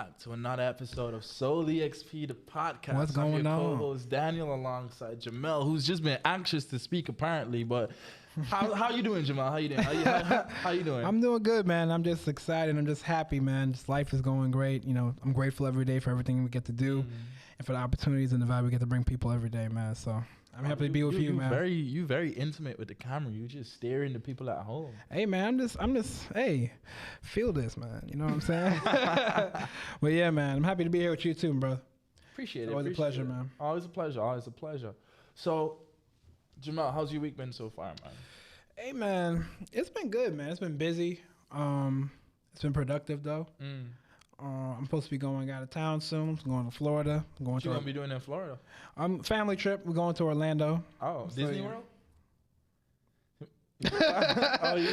back to another episode of Soul Exp The Podcast. What's going I'm your on? co-host Daniel alongside Jamell, who's just been anxious to speak apparently. But how you doing, Jamell? How you doing? How you doing? I'm doing good, man. I'm just excited. I'm just happy, man. Just life is going great. You know, I'm grateful every day for everything we get to do and for the opportunities and the vibe we get to bring people every day, man. So I'm happy to be with you, man. You very intimate with the camera. You just staring to people at home. Hey, man, I'm just, hey, feel this, man. You know what I'm saying? But yeah, man, I'm happy to be here with you too, bro. Appreciate it. Always a pleasure, man. Always a pleasure. Always a pleasure. So, Jamell, how's your week been so far, man? Hey, man, it's been good, man. It's been busy. It's been productive though. I'm supposed to be going out of town soon. I'm going to Florida. What you gonna be doing in Florida? Family trip. We're going to Orlando. Oh, So, Disney yeah. World?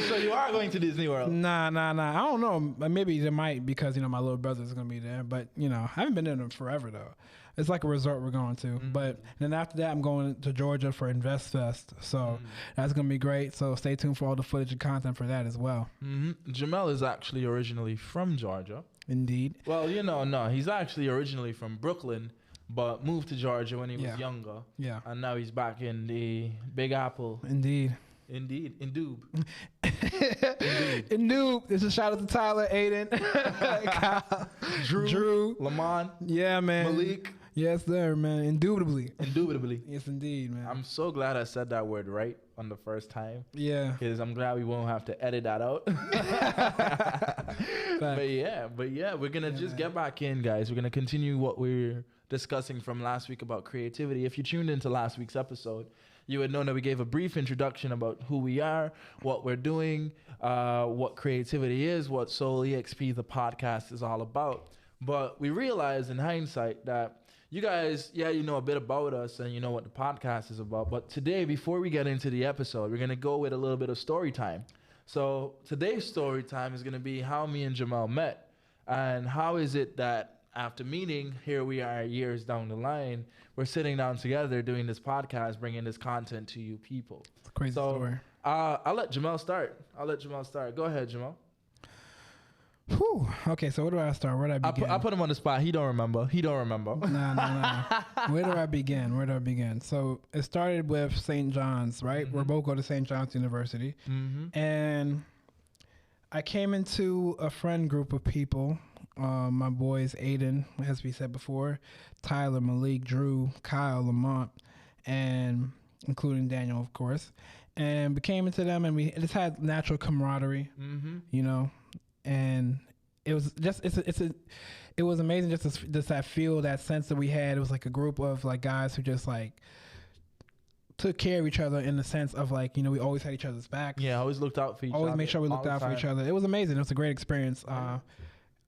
So you are going to Disney World? Nah. I don't know. Maybe they might because, you know, my little brother's going to be there. But, you know, I haven't been there forever, though. It's like a resort we're going to. But then after that, I'm going to Georgia for Invest Fest. So that's going to be great. So stay tuned for all the footage and content for that as well. Jamell is actually originally from Georgia. Indeed. Well, you know, no, he's actually originally from Brooklyn, but moved to Georgia when he was younger. Yeah. And now he's back in the Big Apple. Indeed. Indeed. In Doob. In Doob. This is a shout out to Tyler, Aiden, Kyle, Drew, Lamont. Yeah, man. Malik. Yes, sir, man. Indubitably. Yes, indeed, man. I'm so glad I said that word right on the first time. Yeah. Because I'm glad we won't have to edit that out. But yeah, we're going to just get back in, guys. We're going to continue what we're discussing from last week about creativity. If you tuned into last week's episode, you would know that we gave a brief introduction about who we are, what we're doing, what creativity is, what Soul Exp The Podcast is all about. But we realized in hindsight that you guys, you know a bit about us and you know what the podcast is about. But today, before we get into the episode, we're going to go with a little bit of story time. So today's story time is going to be how me and Jamell met. And how is it that after meeting, here we are years down the line, we're sitting down together doing this podcast, bringing this content to you people. It's a crazy story. I'll let Jamell start. Go ahead, Jamell. Whew. Okay, so where do I start? Where do I begin? I put him on the spot. He don't remember. Nah. Where do I begin? So it started with St. John's, right? We both go to St. John's University. And I came into a friend group of people. My boys, Aiden, as we said before, Tyler, Malik, Drew, Kyle, Lamont, and including Daniel, of course. And we came into them and we just had natural camaraderie, you know. And it was just it was amazing just that feel, that sense that we had. It was like a group of like guys who just like took care of each other in the sense of like, you know, we always had each other's backs. Yeah, always looked out for each other. Always made sure we looked out for each other. It was amazing. It was a great experience.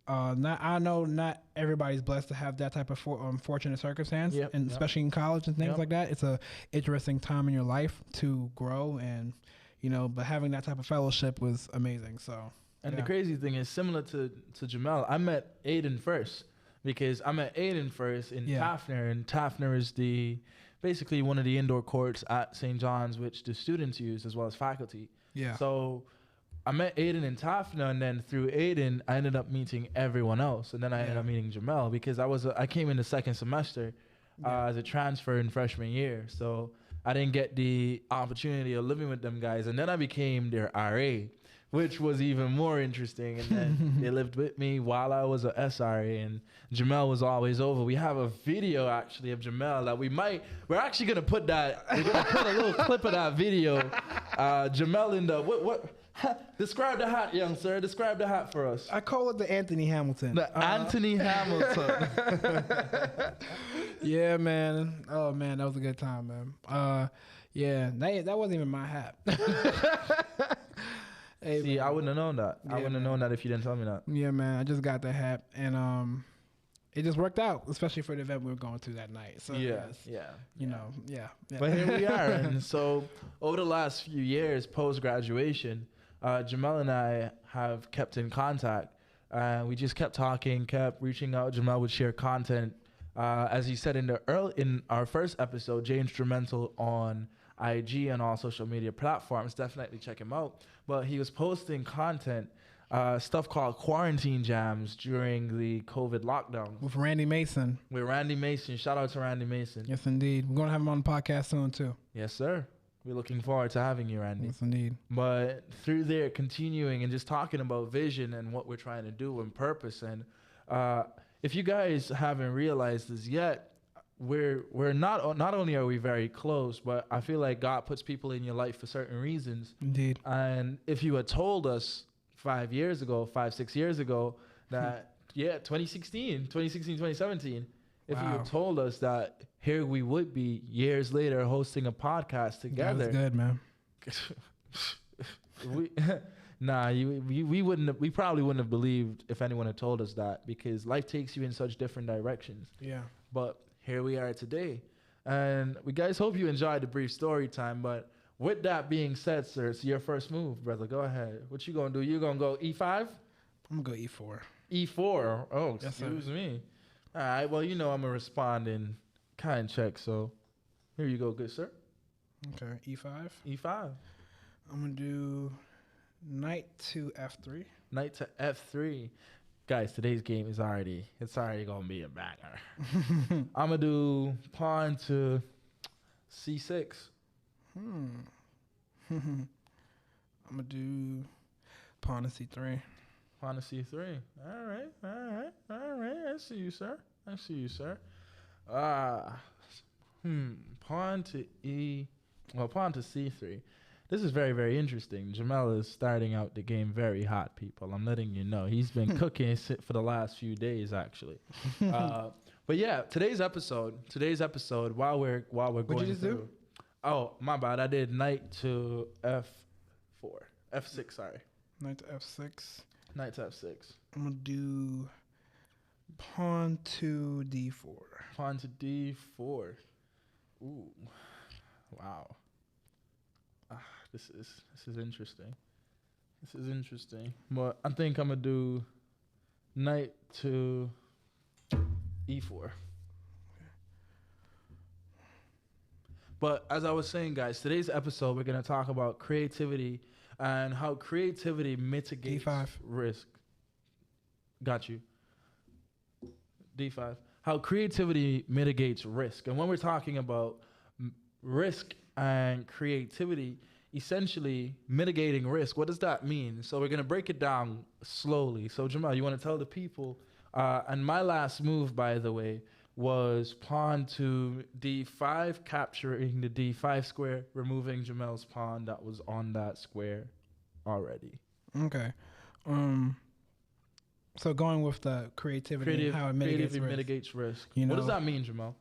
I know not everybody's blessed to have that type of fortunate circumstance, especially in college and things like that. It's a interesting time in your life to grow, and you know, but having that type of fellowship was amazing. So. And the crazy thing is, similar to Jamell, I met Aiden first because I met Aiden first in Taffner, and Taffner is basically one of the indoor courts at St. John's, which the students use as well as faculty. Yeah. So I met Aiden in Taffner, and then through Aiden, I ended up meeting everyone else, and then I ended up meeting Jamell because I came in the second semester as a transfer in freshman year, so I didn't get the opportunity of living with them guys, and then I became their RA. Which was even more interesting. And then they lived with me while I was a SRA, and Jamell was always over. We have a video actually of Jamell that we're actually going to put that, we're going to put a little clip of that video. Jamell in the, describe the hat, young sir. Describe the hat for us. I call it the Anthony Hamilton. Anthony Hamilton. Yeah, man. Oh, man, that was a good time, man. That wasn't even my hat. Hey, see, man. I wouldn't have known that. I wouldn't have known that if you didn't tell me that. Yeah, man. I just got the hat, and it just worked out, especially for the event we were going to that night. So you know. But here we are, and so over the last few years, post graduation, Jamell and I have kept in contact. We just kept talking, kept reaching out. Jamell would share content, as he said in our first episode, Jay Instrumental on IG and all social media platforms. Definitely check him out. But he was posting content stuff called quarantine jams during the COVID lockdown. With Randy Mason. With Randy Mason. Shout out to Randy Mason. Yes, indeed. We're going to have him on the podcast soon, too. Yes, sir. We're looking forward to having you, Randy. Yes, indeed. But through there, continuing and just talking about vision and what we're trying to do and purpose. And if you guys haven't realized this yet, we're not only are we very close, but I feel like God puts people in your life for certain reasons. Indeed. And if you had told us 6 years ago, that 2016, 2017, if you had told us that here we would be years later hosting a podcast together. That was good, man. We probably wouldn't have believed if anyone had told us that, because life takes you in such different directions. Yeah. But here we are today. And we guys hope you enjoyed the brief story time. But with that being said, sir, it's your first move, brother. Go ahead. What you going to do? You going to go E5? I'm going to go E4. E4? Oh, yes, excuse me. All right. Well, I'm going to respond in kind check. So here you go, good sir. Okay. E5? E5. I'm going to do knight to F3. Knight to F3. Guys, today's game is already going to be a banger. I'm going to do pawn to C6. I'm going to do pawn to C3. Pawn to C3. All right. I see you, sir. Pawn to pawn to C3. This is very, very interesting. Jamell is starting out the game very hot, people. I'm letting you know. He's been cooking for the last few days, actually. But yeah, today's episode, while we're going What'd you just do? Oh, my bad. I did knight to F6, sorry. Knight to F6. Knight to F6. I'm going to do pawn to D4. Pawn to D4. Ooh. Wow. This is interesting. But I think I'm going to do knight to E4. But as I was saying, guys, today's episode, we're going to talk about creativity and how creativity mitigates D5. risk. Got you. D5. How creativity mitigates risk. And when we're talking about risk and creativity, essentially mitigating risk, what does that mean? So we're going to break it down slowly. So Jamell, you want to tell the people, and my last move, by the way, was pawn to D5, capturing the D5 square, removing Jamell's pawn that was on that square already. Okay. So going with the creativity and how it mitigates risk. What does that mean, Jamell?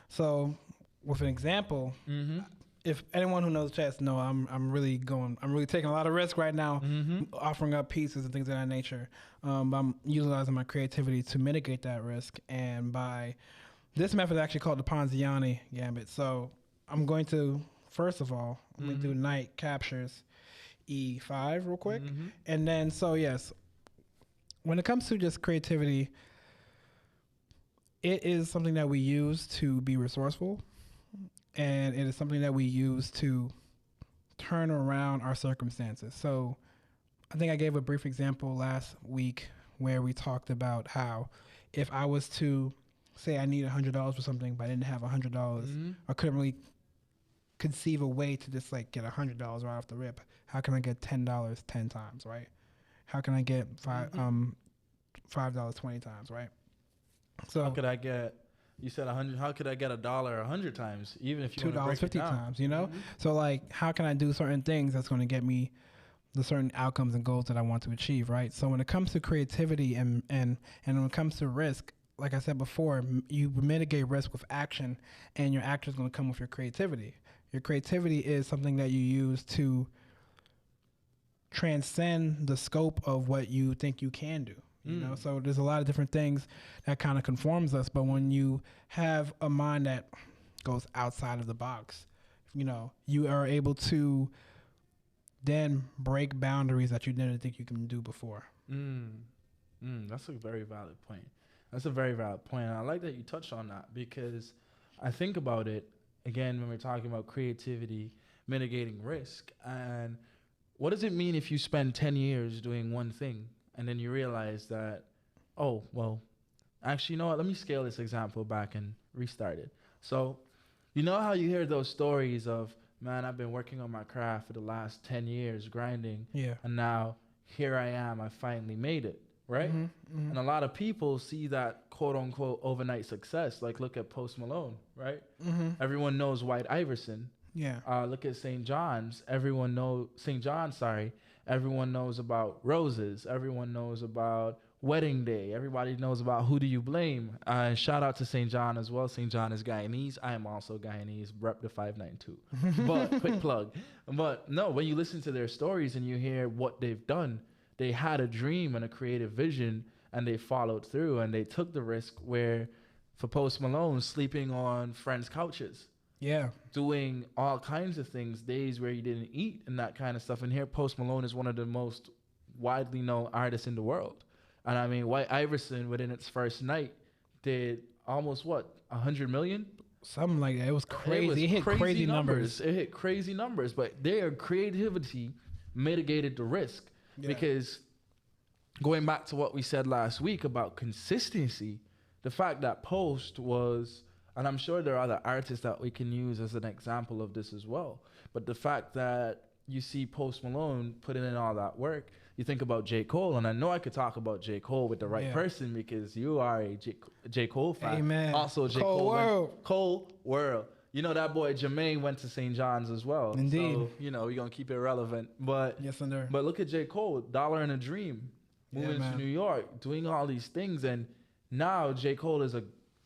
So with an example, if anyone who knows chess know, I'm really taking a lot of risk right now, offering up pieces and things of that nature. I'm utilizing my creativity to mitigate that risk, and by this method is actually called the Ponziani gambit. So I'm going to, first of all, I'm going to do knight captures E5 real quick, and then yes, when it comes to just creativity, it is something that we use to be resourceful. And it is something that we use to turn around our circumstances. So I think I gave a brief example last week where we talked about how if I was to say I need $100 for something, but I didn't have $100, I couldn't really conceive a way to just get $100 right off the rip. How can I get $10 10 times, right? How can I get $5 20 times, right? So how could I get... You said 100. How could I get $1 100 times, even if you want to break $2.50 times? So how can I do certain things that's going to get me the certain outcomes and goals that I want to achieve, right? So when it comes to creativity and when it comes to risk, like I said before, you mitigate risk with action, and your action is going to come with your creativity. Your creativity is something that you use to transcend the scope of what you think you can do. So there's a lot of different things that kind of conforms us. But when you have a mind that goes outside of the box, you are able to then break boundaries that you didn't think you can do before. That's a very valid point. And I like that you touched on that, because I think about it, again, when we're talking about creativity, mitigating risk. And what does it mean if you spend 10 years doing one thing? and then you realize that, oh, well, actually, you know what? Let me scale this example back and restart it. So, you know how you hear those stories of, man, I've been working on my craft for the last 10 years, grinding. Yeah. And now here I am. I finally made it. Right? And a lot of people see that quote unquote overnight success. Like, look at Post Malone, right? Everyone knows White Iverson. Yeah. Look at St. John's. Everyone knows St. John, sorry. Everyone knows about Roses. Everyone knows about Wedding Day. Everybody knows about Who Do You Blame? Shout out to St. John as well. St. John is Guyanese. I am also Guyanese. Rep the 592. But quick plug. But no, when you listen to their stories and you hear what they've done, they had a dream and a creative vision, and they followed through, and they took the risk where, for Post Malone, sleeping on friends' couches. Yeah. Doing all kinds of things, days where he didn't eat and that kind of stuff. And here Post Malone is one of the most widely known artists in the world. And I mean, White Iverson, within its first night, did almost, 100 million? Something like that. It was crazy. It hit crazy numbers. It hit crazy numbers, but their creativity mitigated the risk. Yeah. Because going back to what we said last week about consistency, the fact that Post was, and I'm sure there are other artists that we can use as an example of this as well, but the fact that you see Post Malone putting in all that work, you think about J. Cole, and I know I could talk about J. Cole with the right person because you are a J. Cole fan. Amen. Also, J. Cole World. You know, that boy Jermaine went to St. John's as well. Indeed. So, you know, we're going to keep it relevant. But yes, sir. But look at J. Cole, Dollar and a Dream, moving to New York, doing all these things. And now J. Cole is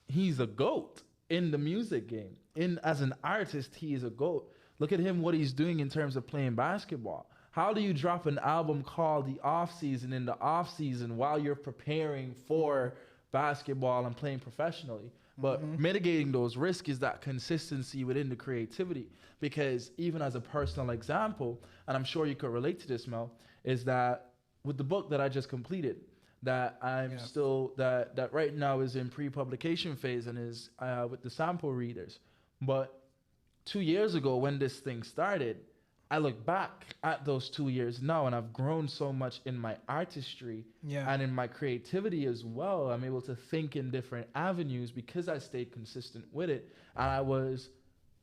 he's a GOAT in the music game. As an artist, he is a GOAT. Look at him, what he's doing in terms of playing basketball. How do you drop an album called The Off Season in the off season while you're preparing for basketball and playing professionally? But mitigating those risks is that consistency within the creativity. Because even as a personal example, and I'm sure you could relate to this, Mel, is that with the book that I just completed, that I'm still, that right now is in pre-publication phase and is with the sample readers. But 2 years ago when this thing started, I look back at those 2 years now, and I've grown so much in my artistry and in my creativity as well. I'm able to think in different avenues because I stayed consistent with it. And I was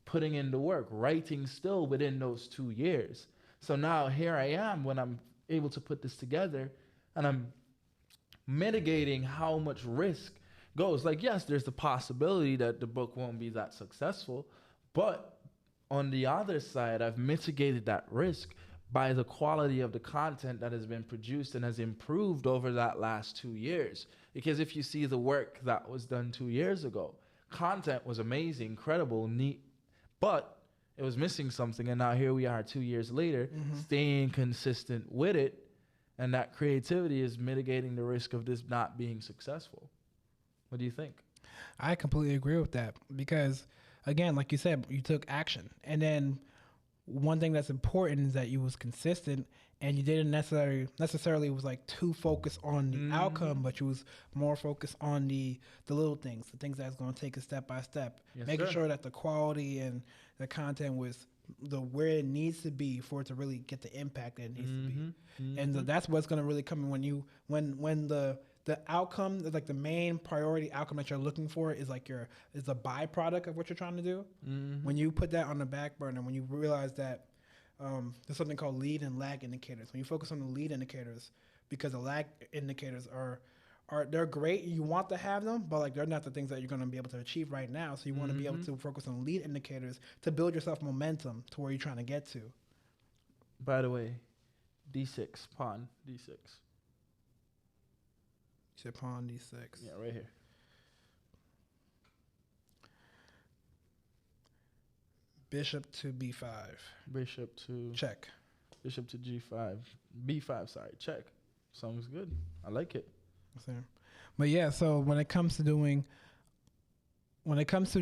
putting in the work, writing still within those 2 years. So now here I am when I'm able to put this together, and I'm mitigating how much risk goes. Like, yes, there's the possibility that the book won't be that successful, but on the other side, I've mitigated that risk by the quality of the content that has been produced and has improved over that last 2 years. Because if you see the work that was done 2 years ago, content was amazing, incredible, neat, but it was missing something. And now here we are 2 years later, staying consistent with it. And that creativity is mitigating the risk of this not being successful. What do you think? I completely agree with that because, again, like you said, you took action. And then one thing that's important is that you was consistent and you didn't necessarily was like too focused on the outcome, but you was more focused on the little things, the things that's going to take it step by step, making sure that the quality and the content was where it needs to be for it to really get the impact that it needs to be. And that's what's going to really come in when the outcome, like the main priority outcome that you're looking for is like is a byproduct of what you're trying to do. When you put that on the back burner, when you realize that there's something called lead and lag indicators. When you focus on the lead indicators, because the lag indicators they're great. You want to have them, but like they're not the things that you're going to be able to achieve right now. So you want to be able to focus on lead indicators to build yourself momentum to where you're trying to get to. By the way, D6, pawn, D6. You said pawn D6. Yeah, right here. Bishop to B5. Bishop to... Check. Bishop to G5. B5, sorry. Check. Sounds good. I like it. But yeah, so when it comes to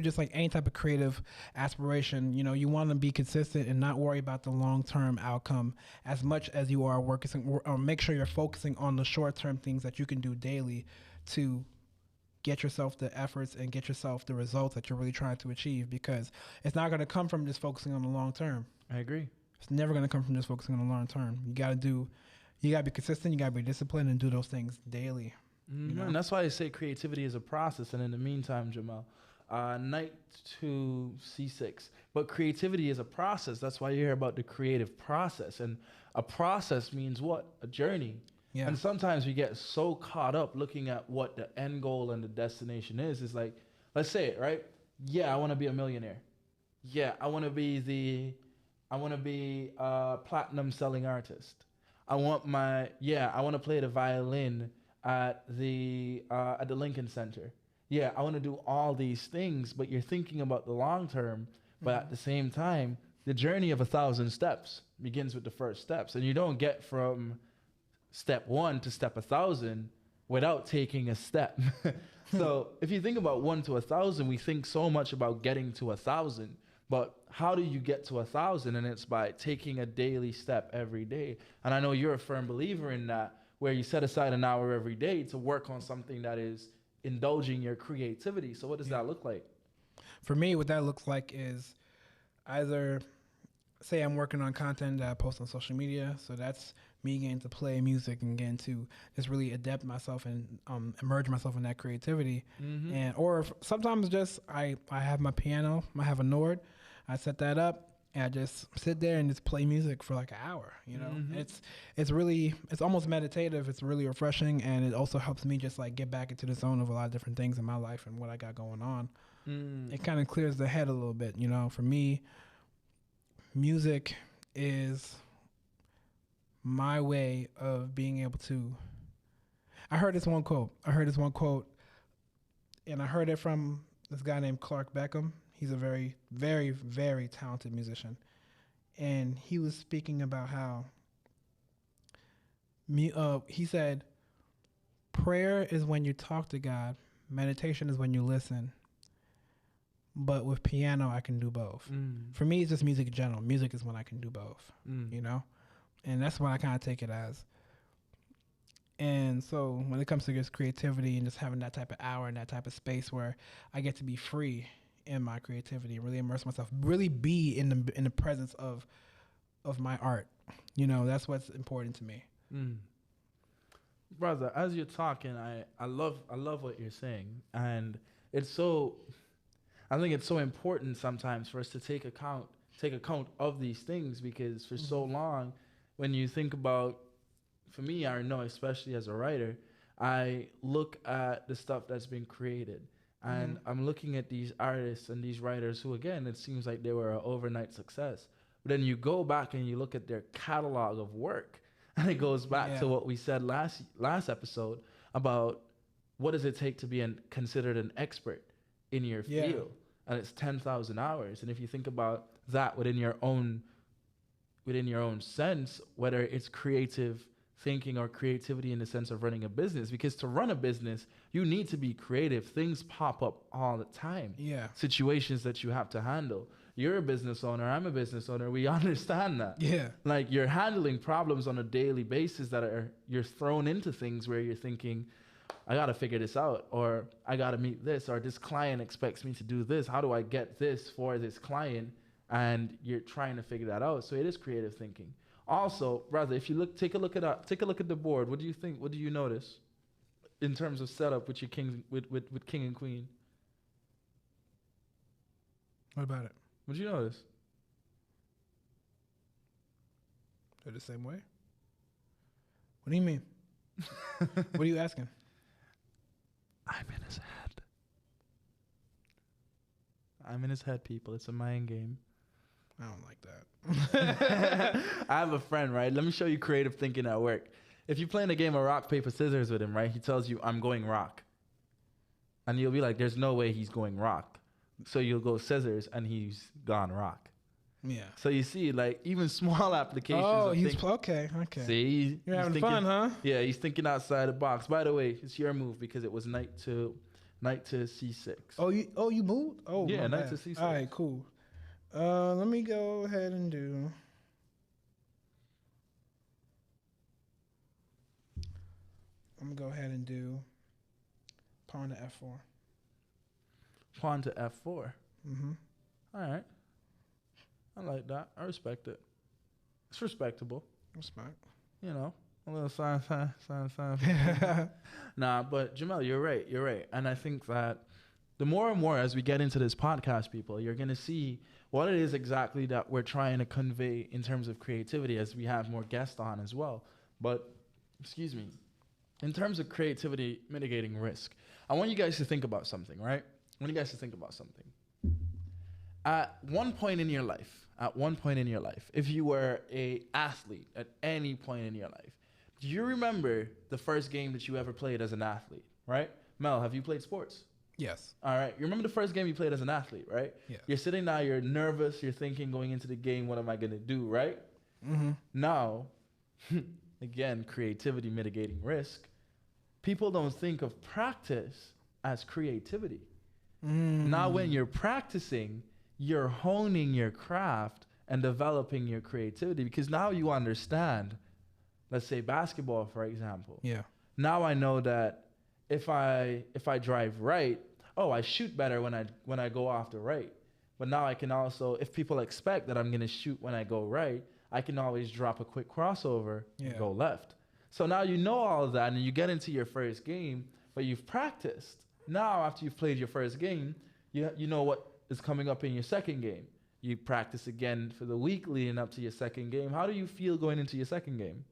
just like any type of creative aspiration, you want to be consistent and not worry about the long-term outcome as much as you are working, or make sure you're focusing on the short-term things that you can do daily to get yourself the efforts and get yourself the results that you're really trying to achieve, because it's not going to come from just focusing on the long term. I agree. It's never going to come from just focusing on the long term. You got to do you gotta be consistent. You gotta be disciplined and do those things daily. You know? And that's why I say creativity is a process. And in the meantime, Jamell, Knight to C6. But creativity is a process. That's why you hear about the creative process. And a process means what? A journey. Yeah. And sometimes we get so caught up looking at what the end goal and the destination is. It's like, let's say it, right? Yeah, I want to be a millionaire. Yeah, I want to be a platinum selling artist. I want to play the violin at the Lincoln Center. Yeah, I want to do all these things, but you're thinking about the long term. But at the same time, the journey of 1,000 steps begins with the first steps, and you don't get from step 1 to step 1,000 without taking a step. So if you think about 1 to 1,000, we think so much about getting to 1,000, but how do you get to 1,000? And it's by taking a daily step every day. And I know you're a firm believer in that, where you set aside an hour every day to work on something that is indulging your creativity. So what does that look like? For me, what that looks like is either, say I'm working on content that I post on social media. So that's me getting to play music and getting to just really adapt myself and immerse myself in that creativity. And or sometimes just I have my piano, I have a Nord, I set that up, and I just sit there and just play music for like an hour. You know, it's almost meditative. It's really refreshing, and it also helps me just like get back into the zone of a lot of different things in my life and what I got going on. It kind of clears the head a little bit. You know, for me, music is my way of being able to. I heard this one quote, and I heard it from this guy named Clark Beckham. He's a very, very, very talented musician. And he was speaking about how he said, prayer is when you talk to God, meditation is when you listen. But with piano, I can do both. For me, it's just music in general. Music is when I can do both, you know? And that's what I kind of take it as. And so when it comes to just creativity and just having that type of hour and that type of space where I get to be free in my creativity, really immerse myself, really be in the presence of my art, you know, that's what's important to me. Brother, as you're talking, I love what you're saying, and it's so, I think it's so important sometimes for us to take account of these things, because for so long, when you think about, for me, I know, especially as a writer, I look at the stuff that's been created. And I'm looking at these artists and these writers who, again, it seems like they were an overnight success. But then you go back and you look at their catalog of work, and it goes back to what we said last episode about what does it take to be considered an expert in your field. And it's 10,000 hours. And if you think about that within your own sense, whether it's creative thinking or creativity in the sense of running a business, because to run a business, you need to be creative. Things pop up all the time. Yeah. Situations that you have to handle. You're a business owner. I'm a business owner. We understand that. Yeah. Like, you're handling problems on a daily basis you're thrown into things where you're thinking, I got to figure this out, or I got to meet this, or this client expects me to do this. How do I get this for this client? And you're trying to figure that out. So it is creative thinking. Also, brother, if you take a look at the board. What do you think? What do you notice in terms of setup with your king with king and queen? What about it? What do you notice? They're the same way. What do you mean? What are you asking? I'm in his head. I'm in his head, people. It's a mind game. I don't like that. I have a friend, right? Let me show you creative thinking at work. If you're playing a game of rock, paper, scissors with him, right? He tells you, I'm going rock. And you'll be like, there's no way he's going rock. So you'll go scissors, and he's gone rock. Yeah. So you see, like, even small applications. Oh, okay. See? You're having fun, huh? Yeah, he's thinking outside the box. By the way, it's your move because it was knight to C6. Oh, you moved? Oh, yeah, knight to C6. All right, cool. Let me go ahead and do. I'm gonna go ahead and do pawn to F4. Pawn to F4. All right. I like that. I respect it. It's respectable. Respect. You know, A little sign. Nah, but Jamell, you're right. And I think that the more and more as we get into this podcast, people, you're going to see what it is exactly that we're trying to convey in terms of creativity as we have more guests on as well. But, excuse me, in terms of creativity mitigating risk, I want you guys to think about something, right? I want you guys to think about something. At one point in your life, if you were an athlete at any point in your life, do you remember the first game that you ever played as an athlete, right? Mel, have you played sports? Yes. All right. You remember the first game you played as an athlete, right? Yeah. You're sitting now, you're nervous, you're thinking going into the game, what am I going to do, right? Mm-hmm. Now, again, creativity mitigating risk. People don't think of practice as creativity. Now, when you're practicing, you're honing your craft and developing your creativity because now you understand, let's say basketball, for example. Yeah. Now I know that if I drive right, I shoot better when I go off the right. But now I can also, if people expect that I'm going to shoot when I go right, I can always drop a quick crossover and go left. So now you know all of that and you get into your first game, but you've practiced. Now after you've played your first game, you know what is coming up in your second game. You practice again for the week leading up to your second game. How do you feel going into your second game?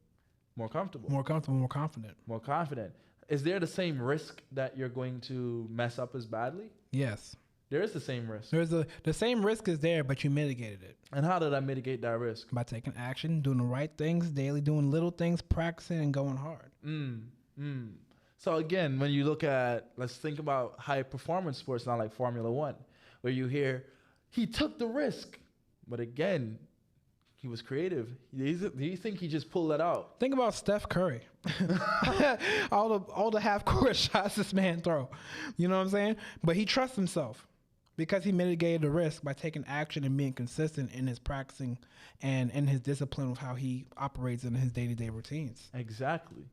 More comfortable. More comfortable, more confident. More confident. Is there the same risk that you're going to mess up as badly? Yes. There is the same risk. The same risk is there, but you mitigated it. And how did I mitigate that risk? By taking action, doing the right things daily, doing little things, practicing, and going hard. So again, when you look at, let's think about high performance sports now like Formula One, where you hear, he took the risk. But again, he was creative. Do you think he just pulled that out? Think about Steph Curry. all the half-court shots this man throw. You know what I'm saying? But he trusts himself because he mitigated the risk by taking action and being consistent in his practicing and in his discipline of how he operates in his day-to-day routines. Exactly.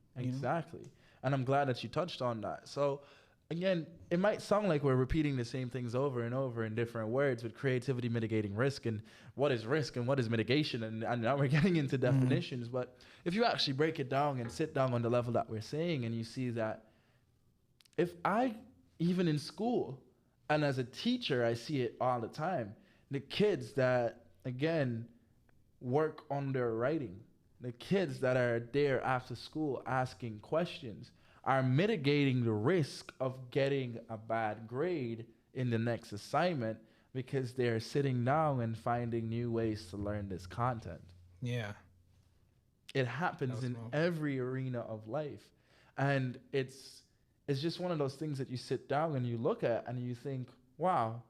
And I'm glad that you touched on that. So again, it might sound like we're repeating the same things over and over in different words with creativity mitigating risk and what is risk and what is mitigation. And now we're getting into definitions. But if you actually break it down and sit down on the level that we're saying and you see that if I, even in school and as a teacher, I see it all the time, the kids that, again, work on their writing, the kids that are there after school asking questions, are mitigating the risk of getting a bad grade in the next assignment because they're sitting down and finding new ways to learn this content. Yeah. It happens in every arena of life. And it's just one of those things that you sit down and you look at and you think, wow,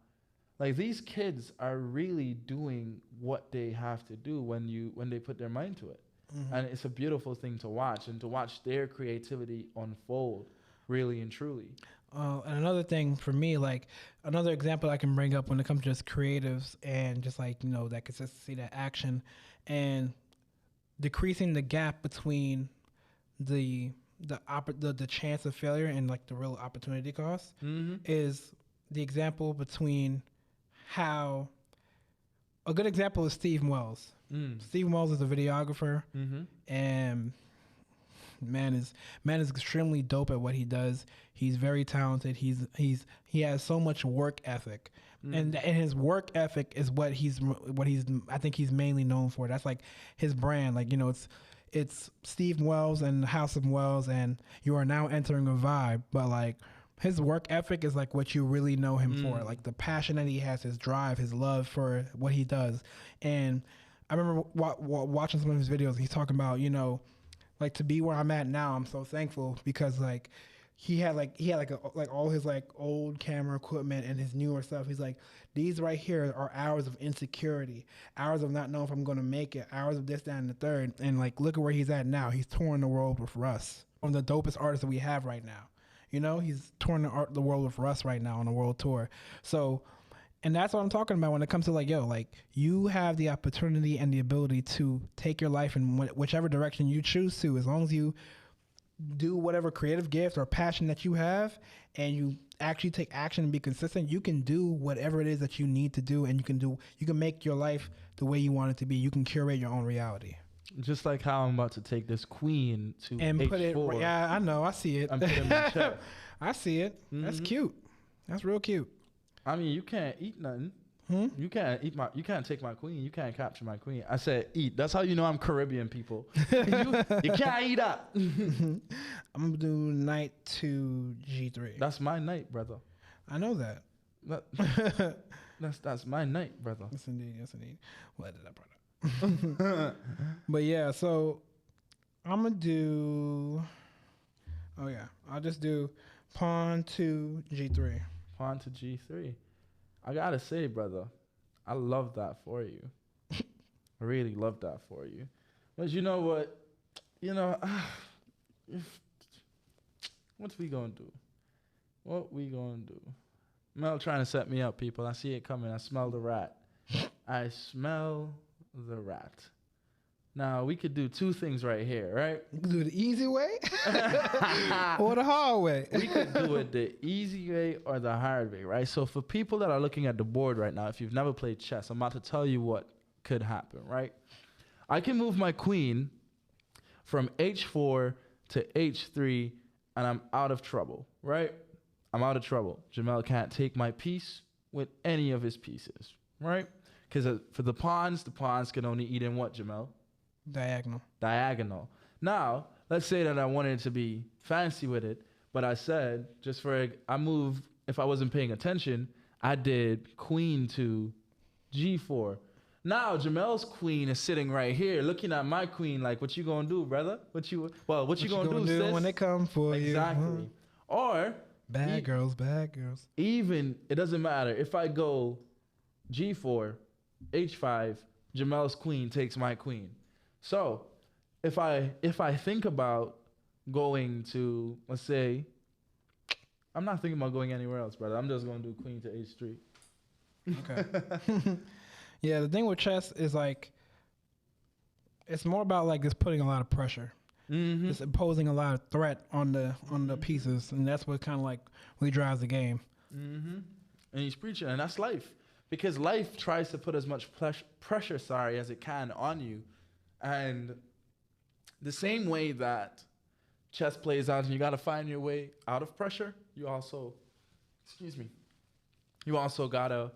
like these kids are really doing what they have to do when they put their mind to it. And it's a beautiful thing to watch and to watch their creativity unfold really and truly. And another thing for me, like another example I can bring up when it comes to just creatives and just like, that consistency, that action and decreasing the gap between the chance of failure and like the real opportunity cost is the example between how a good example is Steve Wells. Steve Wells is a videographer, and man is extremely dope at what he does. He's very talented. He has so much work ethic, and his work ethic is what he's I think he's mainly known for. That's like his brand. Like it's Steve Wells and House of Wells, and you are now entering a vibe. But like his work ethic is like what you really know him for, like the passion that he has, his drive, his love for what he does, and I remember watching some of his videos. He's talking about, like to be where I'm at now. I'm so thankful because like he had all his like old camera equipment and his newer stuff. He's like, these right here are hours of insecurity, hours of not knowing if I'm going to make it, hours of this, that, and the third. And like, look at where he's at now. He's touring the world with Russ, one of the dopest artists that we have right now. He's touring the world with Russ right now on a world tour. So. And that's what I'm talking about when it comes to like, you have the opportunity and the ability to take your life in whichever direction you choose to, as long as you do whatever creative gift or passion that you have and you actually take action and be consistent, you can do whatever it is that you need to do, and you can make your life the way you want it to be. You can curate your own reality. Just like how I'm about to take this queen to and H4. put it. Yeah, I know. I see it. I'm putting it in check. I see it. That's cute. That's real cute. I mean, you can't eat nothing. You can't eat you can't take my queen. You can't capture my queen. I said eat. That's how you know I'm Caribbean, people. you can't eat up. I'm gonna do knight to G3. That's my knight, brother. I know that. That's my knight, brother. Yes, indeed. Yes, indeed. What did I brought up? But yeah, so I'm gonna do. Oh yeah, I'll just do pawn to G3. Pawn to G3. I gotta say, brother, I love that for you. I really love that for you. But you know what? What we gonna do? What we gonna do? Mel trying to set me up, people. I see it coming. I smell the rat. I smell the rat. Now, we could do two things right here, right? You can do it the easy way or the hard way. We could do it the easy way or the hard way, right? So for people that are looking at the board right now, if you've never played chess, I'm about to tell you what could happen, right? I can move my queen from H4 to H3, and I'm out of trouble, right? I'm out of trouble. Jamell can't take my piece with any of his pieces, right? Because for the pawns can only eat in what, Jamell? Diagonal. Now, let's say that I wanted to be fancy with it, but I said, I moved, if I wasn't paying attention, I did queen to G4. Now, Jamell's queen is sitting right here looking at my queen like, what you gonna do, brother? What you gonna do, sis? When they come for you? Exactly. Or... Bad girls. Even, it doesn't matter. If I go G4, H5, Jamell's queen takes my queen. So if I think about going to, let's say, I'm not thinking about going anywhere else, brother. I'm just going to do queen to H3. Okay. Yeah, the thing with chess is like, it's more about like just putting a lot of pressure. It's imposing a lot of threat on the pieces, and that's what kind of like really drives the game. And he's preaching, and that's life, because life tries to put as much pressure, as it can on you, and the same way that chess plays out, and you got to find your way out of pressure. You also gotta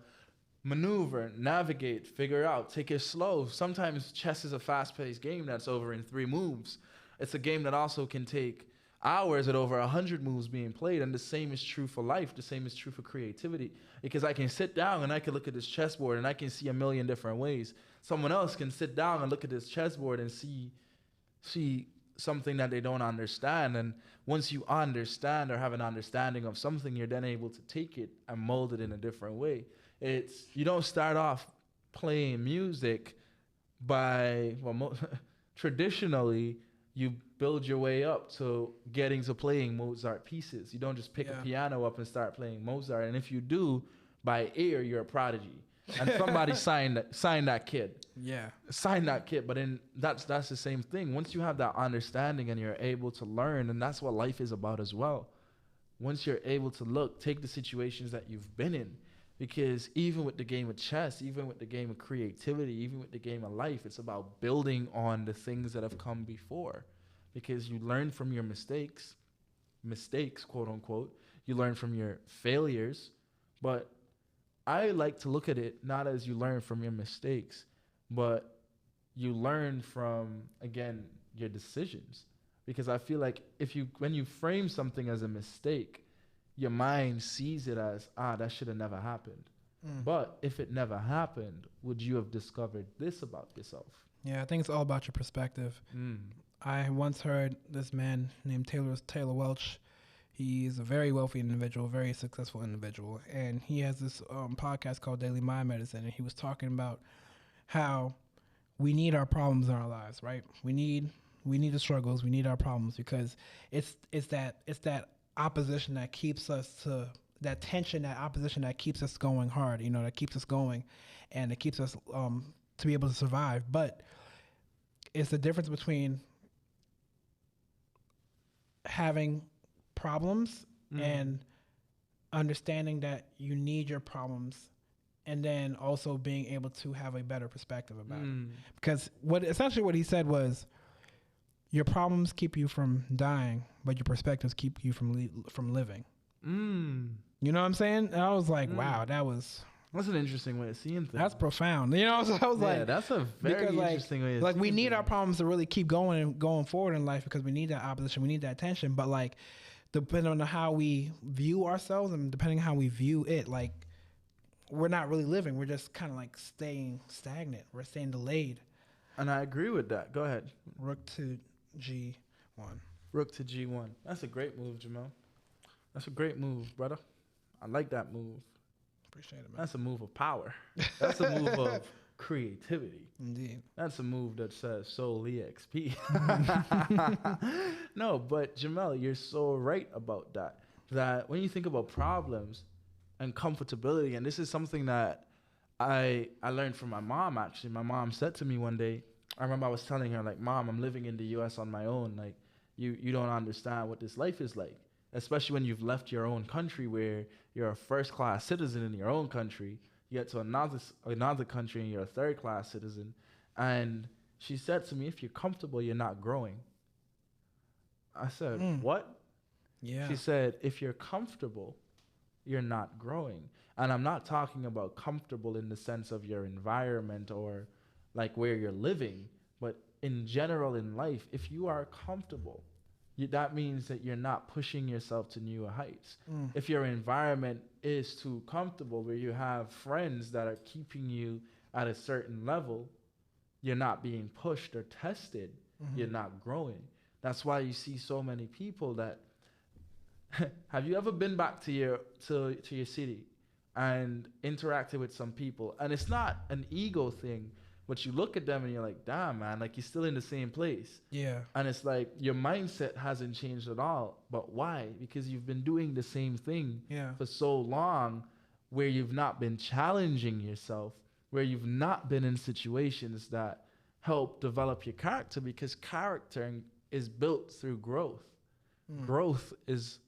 maneuver, navigate, figure out, take it slow. Sometimes chess is a fast-paced game that's over in 3 moves. It's a game that also can take hours at over 100 moves being played, and the same is true for life. The same is true for creativity, because I can sit down and I can look at this chessboard and I can see a million different ways. Someone else can sit down and look at this chessboard and see something that they don't understand. And once you understand or have an understanding of something, you're then able to take it and mold it in a different way. You don't start off playing music by, traditionally, you build your way up to getting to playing Mozart pieces. You don't just pick a piano up and start playing Mozart. And if you do, by ear, you're a prodigy. And somebody sign that kid. Yeah. Sign that kid. But that's the same thing. Once you have that understanding and you're able to learn, and that's what life is about as well. Once you're able to take the situations that you've been in, because even with the game of chess, even with the game of creativity, even with the game of life, it's about building on the things that have come before. Because you learn from your mistakes, quote unquote. You learn from your failures. But I like to look at it not as you learn from your mistakes, but you learn from, again, your decisions. Because I feel like when you frame something as a mistake, your mind sees it as, that should have never happened. But if it never happened, would you have discovered this about yourself? Yeah, I think it's all about your perspective. I once heard this man named Taylor Welch. He's a very wealthy individual, very successful individual. And he has this podcast called Daily Mind Medicine. And he was talking about how we need our problems in our lives, right? We need the struggles. We need our problems, because it's that opposition that keeps us that tension, that opposition that keeps us going hard, that keeps us going, and it keeps us to be able to survive. But it's the difference between having problems and understanding that you need your problems and then also being able to have a better perspective about it. Because essentially what he said was, your problems keep you from dying, but your perspectives keep you from living. You know what I'm saying? And I was like, wow, that's an interesting way of seeing things. That's profound. You know, so I was like, that's a very interesting way of seeing things. We need our problems to really keep going forward in life, because we need that opposition, we need that tension. But like, depending on how we view ourselves and depending on how we view it, like, we're not really living. We're just kind of like staying stagnant. We're staying delayed. And I agree with that. Go ahead. Rook to G1. Rook to G1. That's a great move, Jamell. That's a great move, brother. I like that move. Appreciate it, man. That's a move of power. That's a move of creativity. Indeed. That's a move that says Soul Exp. No, but Jamell, you're so right about that. That when you think about problems and comfortability, and this is something that I learned from my mom, actually. My mom said to me one day, I remember I was telling her, like, Mom, I'm living in the U.S. on my own. Like, you don't understand what this life is like, especially when you've left your own country where you're a first-class citizen in your own country. You get to another country and you're a third-class citizen. And she said to me, if you're comfortable, you're not growing. I said, what? Yeah. She said, if you're comfortable, you're not growing. And I'm not talking about comfortable in the sense of your environment or like where you're living, but in general in life, if you are comfortable, that means that you're not pushing yourself to new heights. If your environment is too comfortable, where you have friends that are keeping you at a certain level, you're not being pushed or tested, you're not growing. That's why you see so many people that have you ever been back to your city and interacted with some people? And it's not an ego thing, but you look at them and you're like, damn, man, like you're still in the same place. Yeah. And it's like your mindset hasn't changed at all. But why? Because you've been doing the same thing for so long, where you've not been challenging yourself, where you've not been in situations that help develop your character, because character is built through growth. Growth is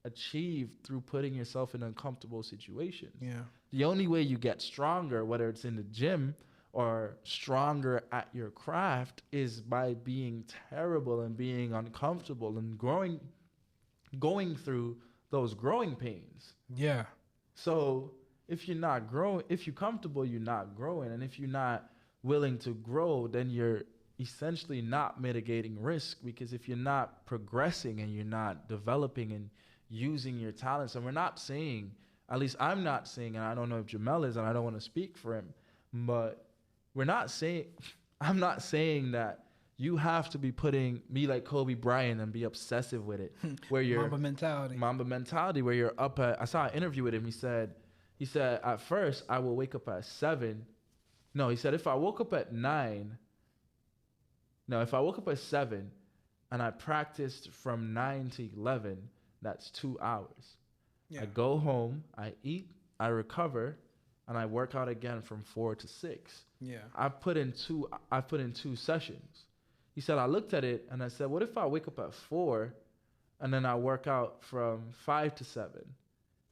achieved through putting yourself in uncomfortable situations. Yeah. The only way you get stronger, whether it's in the gym or stronger at your craft, is by being terrible and being uncomfortable and going through those growing pains. Yeah. So if you're not growing, if you're comfortable, you're not growing. And if you're not willing to grow, then you're essentially not mitigating risk, because if you're not progressing and you're not developing and using your talents, and we're not saying, at least I'm not saying, and I don't know if Jamell is, and I don't want to speak for him, but I'm not saying that you have to be like Kobe Bryant and be obsessive with it, where you're Mamba mentality, where you're up at, I saw an interview with him. He said at first I will wake up at 7. No, he said if I woke up at 7 and I practiced from 9 to 11, that's 2 hours. Yeah. I go home, I eat, I recover, and I work out again from 4 to 6. Yeah. I put in 2 sessions. He said, I looked at it and I said, what if I wake up at 4 and then I work out from 5 to 7?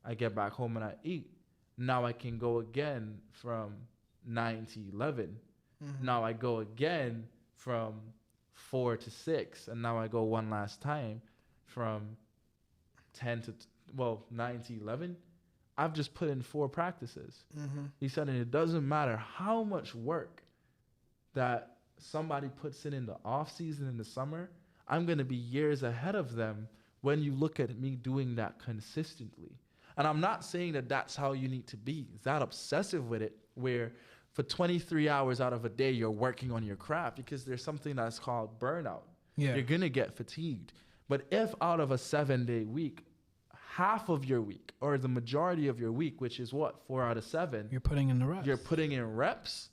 I get back home and I eat. Now I can go again from 9 to 11. Now I go again from 4 to 6. And now I go one last time from 9 to 11. I've just put in 4 practices. He said, and it doesn't matter how much work that somebody puts in the off season in the summer, I'm going to be years ahead of them when you look at me doing that consistently. And I'm not saying that that's how you need to be that obsessive with it, where for 23 hours out of a day, you're working on your craft, because there's something that's called burnout. Yeah. You're going to get fatigued. But if out of a 7-day week, half of your week, or the majority of your week, which is 4 out of 7, you're putting in the reps. You're putting in reps,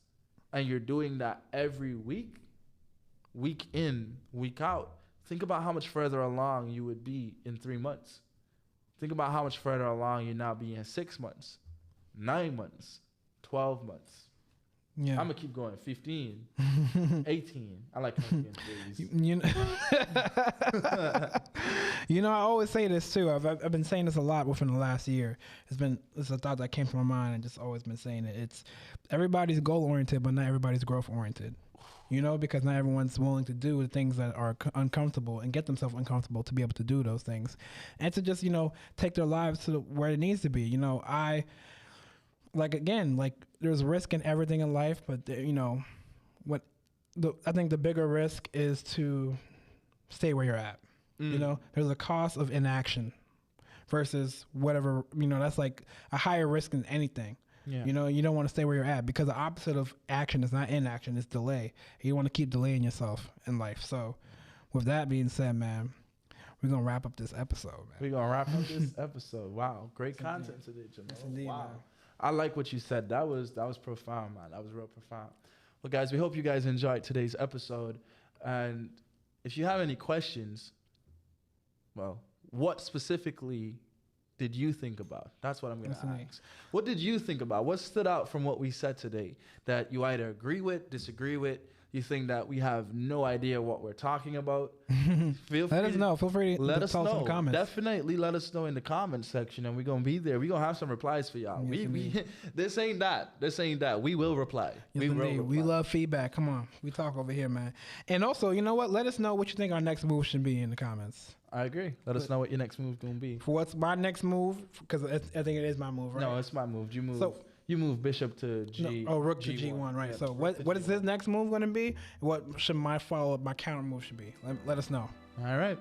and you're doing that every week in, week out. Think about how much further along you would be in 3 months. Think about how much further along you now be in 6 months, 9 months, 12 months. Yeah. I'm gonna keep going. 15, 18. I like counting days. You know, I always say this too. I've been saying this a lot within the last year. It's a thought that came to my mind and just always been saying it. It's everybody's goal oriented, but not everybody's growth oriented. You know, because not everyone's willing to do the things that are uncomfortable and get themselves uncomfortable to be able to do those things, and to just, you know, take their lives to where it needs to be. You know, there's risk in everything in life, but you know, I think the bigger risk is to stay where you're at. You know, there's a cost of inaction versus whatever, you know, that's like a higher risk than anything. Yeah. You know, you don't want to stay where you're at, because the opposite of action is not inaction, it's delay. You want to keep delaying yourself in life. So with that being said, man, we're going to wrap up this episode, man. We're going to wrap up this episode. Wow. Great content today, Jamell. Yes, indeed, wow. Man. I like what you said. That was profound, man. That was real profound. Well, guys, we hope you guys enjoyed today's episode. And if you have any questions, well, what specifically did you think about? That's what I'm going to ask. What did you think about? What stood out from what we said today that you either agree with, disagree with, you think that we have no idea what we're talking about? Let us know. Feel free to let us know. In the comments. Definitely let us know in the comment section, and we're going to be there. We're going to have some replies for y'all. Yes, This ain't that. We will reply. Yes, we love feedback. Come on. We talk over here, man. And also, you know what? Let us know what you think our next move should be in the comments. I agree. Let us know what your next move going to be. For what's my next move? Because I think it is my move, right? No, it's my move. You move bishop to G. No, rook to G1, right? Yeah, so what is his next move going to be? What should my follow-up, my counter move should be? Let us know. All right.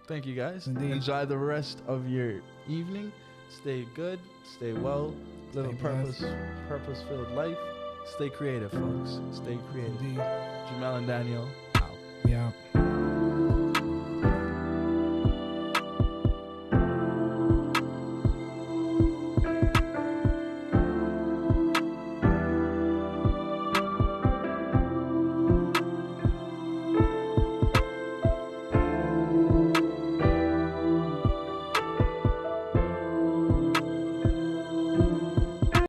Thank you, guys. Indeed. Enjoy the rest of your evening. Stay good. Stay well. Live a purpose-filled life. Stay creative, folks. Stay creative. Indeed. Jamell and Daniel, out. We out.